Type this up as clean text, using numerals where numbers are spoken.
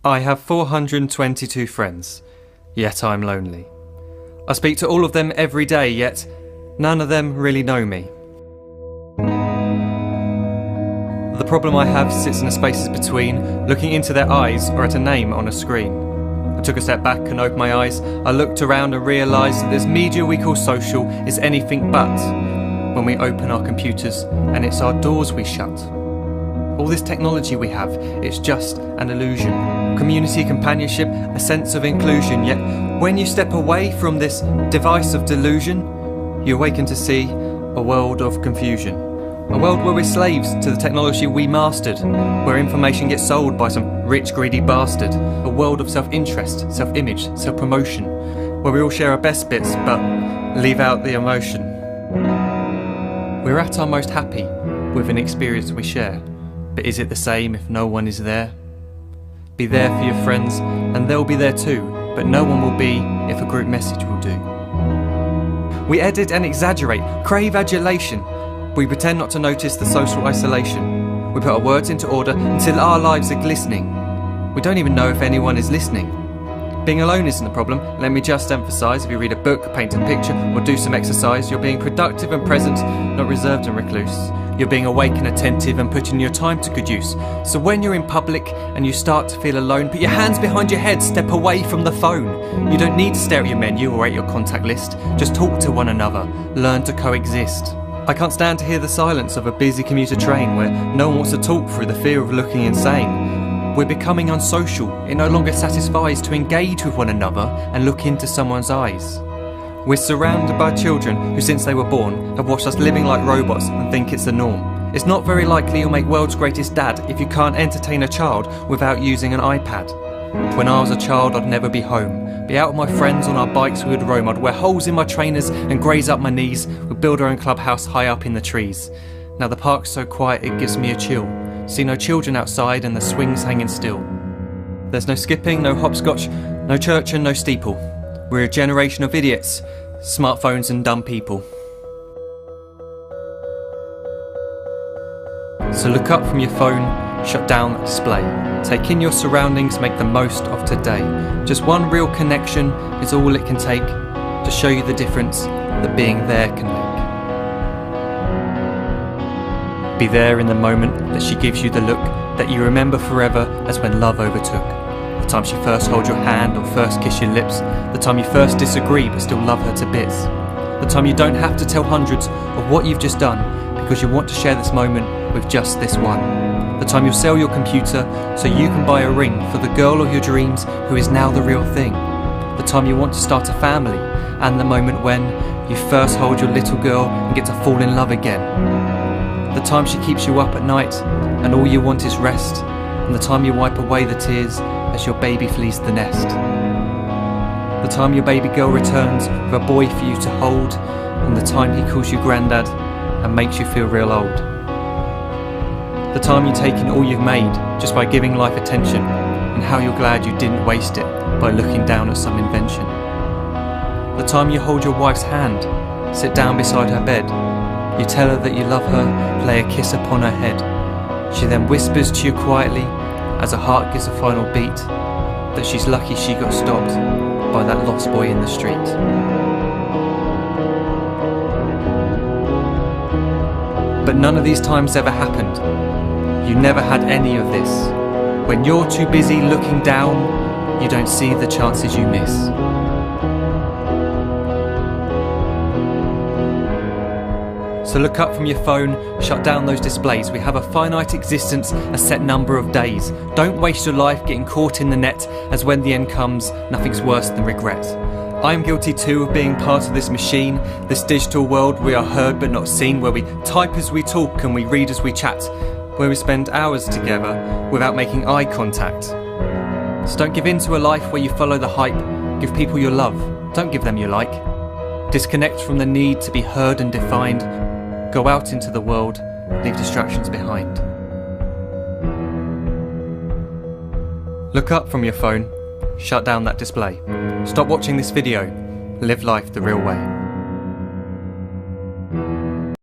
I have 422 friends, yet I'm lonely. I speak to all of them every day, yet none of them really know me. The problem I have sits in the spaces between looking into their eyes or at a name on a screen. I took a step back and opened my eyes. I looked around and realised that this media we call social is anything but when we open our computers and it's our doors we shut. All this technology we have, it's just an illusion. Community, companionship, a sense of inclusion. Yet when you step away from this device of delusion, you awaken to see a world of confusion. A world where we're slaves to the technology we mastered, where information gets sold by some rich, greedy bastard. A world of self-interest, self-image, self-promotion, where we all share our best bits but leave out the emotion. We're at our most happy with an experience we share. But is it the same if no one is there? Be there for your friends and they'll be there too, but no one will be if a group message will do. We edit and exaggerate, crave adulation. We pretend not to notice the social isolation. We put our words into order until our lives are glistening. We don't even know if anyone is listening. Being alone isn't the problem. Let me just emphasise, if you read a book, paint a picture or do some exercise, you're being productive and present, not reserved and recluse. You're being awake and attentive and putting your time to good use. So when you're in public and you start to feel alone, put your hands behind your head, step away from the phone. You don't need to stare at your menu or at your contact list. Just talk to one another, learn to coexist. I can't stand to hear the silence of a busy commuter train where no one wants to talk through the fear of looking insane. We're becoming unsocial. It no longer satisfies to engage with one another and look into someone's eyes. We're surrounded by children who, since they were born, have watched us living like robots and think it's the norm. It's not very likely you'll make world's greatest dad if you can't entertain a child without using an iPad. When I was a child, I'd never be home. Be out with my friends on our bikes, we would roam. I'd wear holes in my trainers and graze up my knees. We'd build our own clubhouse high up in the trees. Now the park's so quiet it gives me a chill. See no children outside and the swings hanging still. There's no skipping, no hopscotch, no church and no steeple. We're a generation of idiots, smartphones and dumb people. So look up from your phone, shut down the display. Take in your surroundings, make the most of today. Just one real connection is all it can take to show you the difference that being there can make. Be there in the moment that she gives you the look that you remember forever as when love overtook. The time she first holds your hand or first kiss your lips. The time you first disagree but still love her to bits. The time you don't have to tell hundreds of what you've just done because you want to share this moment with just this one. The time you'll sell your computer so you can buy a ring for the girl of your dreams who is now the real thing. The time you want to start a family and the moment when you first hold your little girl and get to fall in love again. The time she keeps you up at night and all you want is rest, and the time you wipe away the tears as your baby flees the nest. The time your baby girl returns with a boy for you to hold, and the time he calls you granddad and makes you feel real old. The time you take in all you've made just by giving life attention, and how you're glad you didn't waste it by looking down at some invention. The time you hold your wife's hand, sit down beside her bed, you tell her that you love her, lay a kiss upon her head. She then whispers to you quietly, as her heart gives a final beat, that she's lucky she got stopped by that lost boy in the street. But none of these times ever happened. You never had any of this. When you're too busy looking down, you don't see the chances you miss. So look up from your phone, shut down those displays. We have a finite existence, a set number of days. Don't waste your life getting caught in the net, as when the end comes, nothing's worse than regret. I am guilty too of being part of this machine, this digital world we are heard but not seen, where we type as we talk and we read as we chat, where we spend hours together without making eye contact. So don't give in to a life where you follow the hype. Give people your love, don't give them your like. Disconnect from the need to be heard and defined. Go out into the world, leave distractions behind. Look up from your phone, shut down that display. Stop watching this video, live life the real way.